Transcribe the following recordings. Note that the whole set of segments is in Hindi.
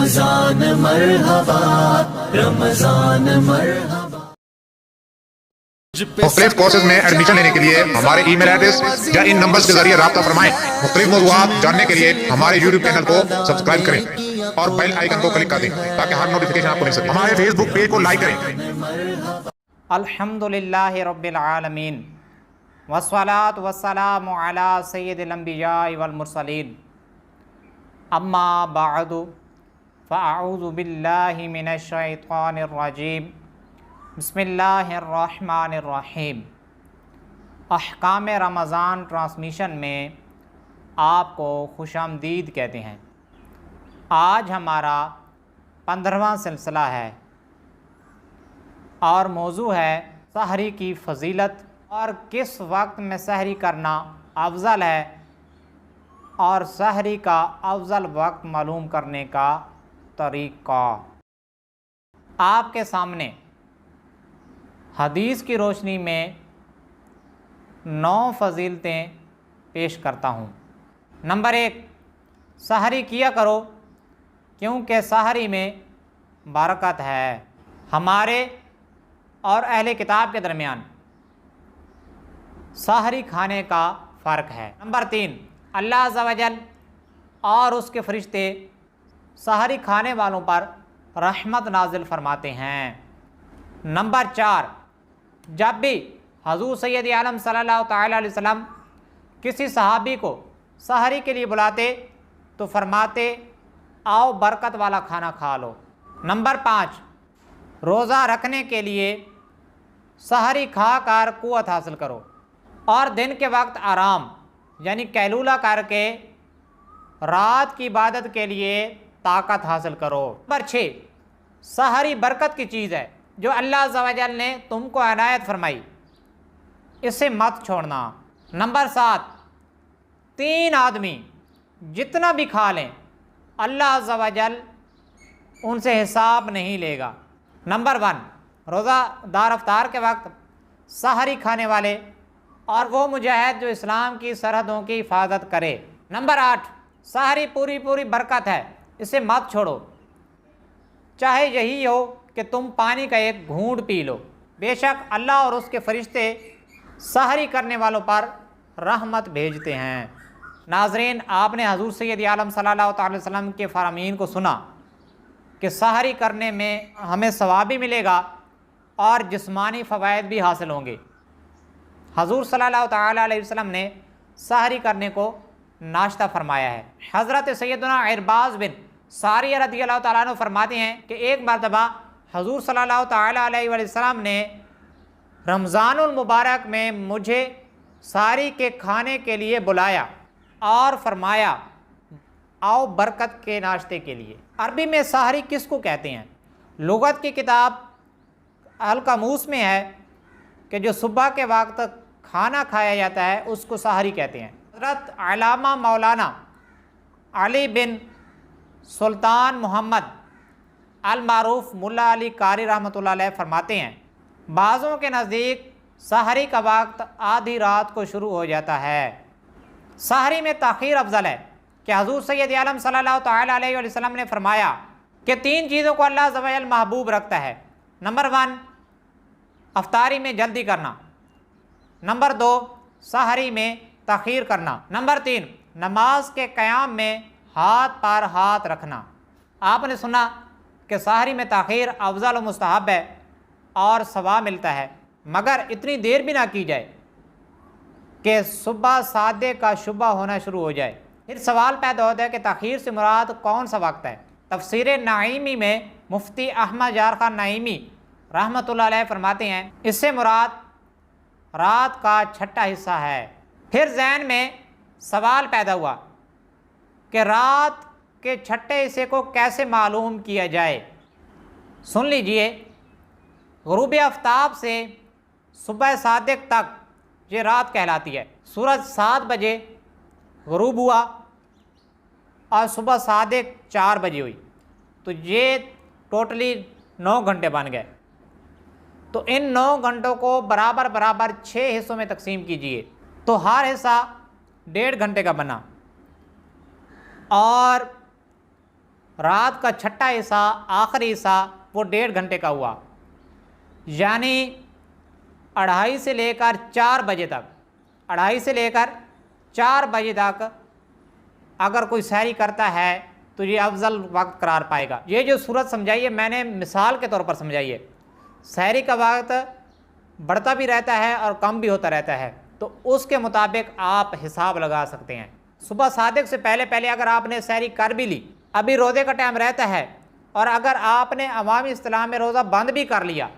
रमजान मरहबा, रमजान मरहबा। मुख्तलिफ कोर्सेज में एडमिशन लेने के लिए हमारे ईमेल एड्रेस या इन नंबर्स के जरिए राब्ता फरमाएं। मुख्तलिफ मौज़ूआत जानने के लिए हमारे यूट्यूब चैनल को सब्सक्राइब करें और बेल आइकन को क्लिक कर दें ताकि हर नोटिफिकेशन आपको मिल सके। हमारे फेसबुक पेज को लाइक करें। अल्हम्दुलिल्लाहि रब्बिल आलमीन वस्सलातु वस्सलामु अला सय्यिदिल अंबिया वल मुरसलीन अम्मा बअदु फ़अऊज़ु बिल्लाहि मिनश शैतानिर रजीम बिस्मिल्लाहिर रहमानिर रहीम। अहकाम रमज़ान ट्रांसमिशन में आपको खुशामदीद कहते हैं। आज हमारा 15वां सिलसिला है और मौजू है सहरी की फ़जीलत और किस वक्त में सहरी करना अफजल है और सहरी का अफजल वक्त मालूम करने का तरीक़ा। आपके सामने हदीस की रोशनी में 9 फ़जीलतें पेश करता हूँ। नंबर 1, सहरी किया करो क्योंकि सहरी में बरकत है। हमारे और अहले किताब के दरमियान सहरी खाने का फ़र्क है। नंबर 3, अल्लाह अज़्ज़ा वजल और उसके फ़रिश्ते सहरी खाने वालों पर रहमत नाजिल फरमाते हैं। नंबर 4, जब भी हज़ूर सैयद आलम सल्लल्लाहु तआला अलैहि वसल्लम किसी सहाबी को सहरी के लिए बुलाते तो फरमाते आओ बरकत वाला खाना खा लो। नंबर 5, रोज़ा रखने के लिए सहरी खा कर क़ुव्वत हासिल करो और दिन के वक्त आराम यानी कैलूला करके रात की इबादत के लिए ताकत हासिल करो। नंबर 6, सहरी बरकत की चीज़ है जो अल्लाह अज़्ज़ा वजल ने तुमको अनायत फरमाई, इसे मत छोड़ना। नंबर 7, 3 आदमी जितना भी खा लें अल्लाह अज़्ज़ा वजल उनसे हिसाब नहीं लेगा। नंबर 1, रोज़ादार अफ्तार के वक्त सहरी खाने वाले और वो मुजाहिद जो इस्लाम की सरहदों की हिफाजत करे। नंबर 8, सहरी पूरी पूरी बरकत है, इसे मत छोड़ो, चाहे यही हो कि तुम पानी का एक घूंट पी लो। बेशक अल्लाह और उसके फरिश्ते सहरी करने वालों पर रहमत भेजते हैं। नाज़रीन, आपने हज़ूर सैयद आलम सल्लल्लाहु अलैहि वसल्लम के फ़रामीन को सुना कि सहरी करने में हमें सवाब भी मिलेगा और जिस्मानी फ़वाइद भी हासिल होंगे। हज़ूर सल्लल्लाहु अलैहि वसल्लम ने सहरी करने को नाश्ता फरमाया है। हज़रत सैयदना इरबाज़ बिन सारिया रज़ियल्लाहु तआला अन्हु फरमाते हैं कि एक मरतबा हज़ूर सल्लल्लाहु अलैहि वसल्लम ने रमज़ानुल मुबारक में मुझे सहरी के खाने के लिए बुलाया और फरमाया आओ बरकत के नाश्ते के लिए। अरबी में सहरी किसको कहते हैं? लुगत की किताब अल कामूस में है कि जो सुबह के वक्त खाना खाया जाता है उसको सहरी कहते हैं। हज़रत अल्लामा मौलाना अली बिन सुल्तान मोहम्मद अल मारूफ मुल्ला अली कारी रहमतुल्लाह अलैह फरमाते हैं बाज़ों के नज़दीक सहरी का वक्त आधी रात को शुरू हो जाता है। सहरी में ताख़ीर अफजल है कि हज़ूर सैयद आलम सल्लल्लाहु तआला अलैहि वसल्लम ने फरमाया कि 3 चीज़ों को अल्लाह अज़्ज़ा वजल महबूब रखता है। नंबर 1, अफ्तारी में जल्दी करना। नंबर 2, सहरी में ताख़ीर करना। नंबर 3, नमाज के क़याम में हाथ पर हाथ रखना। आपने सुना कि सहरी में ताख़ीर अफजल व मुस्तहब है और सवाब मिलता है, मगर इतनी देर भी ना की जाए कि सुबह सादे का शुबा होना शुरू हो जाए। फिर सवाल पैदा होता है कि ताख़ीर से मुराद कौन सा वक्त है? तफसीर नाइमी में मुफ्ती अहमद यार खान नाइमी रहमतुल्लाह अलैह फरमाते हैं इससे मुराद रात का छठा हिस्सा है। फिर ज़हन में सवाल पैदा हुआ कि रात के छठे हिस्से को कैसे मालूम किया जाए। सुन लीजिए, ग़ुरूब आफ्ताब से सुबह सादिक तक ये रात कहलाती है। सूरज 7 बजे ग़ुरूब हुआ और सुबह सादिक 4 बजे हुई, तो ये टोटली 9 घंटे बन गए। तो इन 9 घंटों को बराबर बराबर 6 हिस्सों में तकसीम कीजिए तो हर हिस्सा 1.5 घंटे का बना और रात का छठा हिस्सा, आखिरी हिस्सा वो 1.5 घंटे का हुआ, यानी 2:30 से लेकर 4 बजे तक, 2:30 से लेकर 4 बजे तक अगर कोई सहरी करता है तो ये अफजल वक्त करार पाएगा। ये जो सूरत समझाई है मैंने मिसाल के तौर पर समझाई है। सहरी का वक्त बढ़ता भी रहता है और कम भी होता रहता है, तो उसके मुताबिक आप हिसाब लगा सकते हैं। सुबह सादिक से पहले पहले अगर आपने सहरी कर भी ली, अभी रोज़े का टाइम रहता है, और अगर आपने अवामी इस्तिलाह में रोज़ा बंद भी कर लिया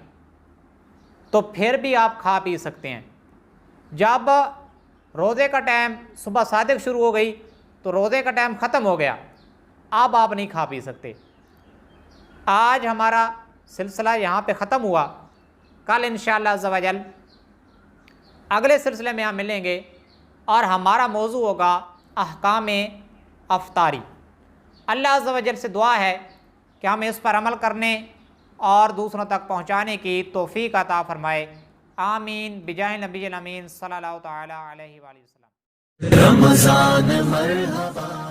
तो फिर भी आप खा पी सकते हैं। जब रोज़े का टाइम सुबह सादिक शुरू हो गई तो रोज़े का टाइम ख़त्म हो गया, अब आप नहीं खा पी सकते। आज हमारा सिलसिला यहाँ पे ख़त्म हुआ। कल इंशाअल्लाह अज़्ज़ा वजल अगले सिलसिले में हम मिलेंगे और हमारा मौजू होगा अहकाम अफ्तारी। अल्लाह अज़्ज़ा वजल से दुआ है कि हमें इस पर अमल करने और दूसरों तक पहुँचाने की तौफ़ीक़ अता फ़रमाए। आमीन बिजाह नबी अमीन सल्लल्लाहु तआला अलैहि वसल्लम। रमज़ान मरहबा।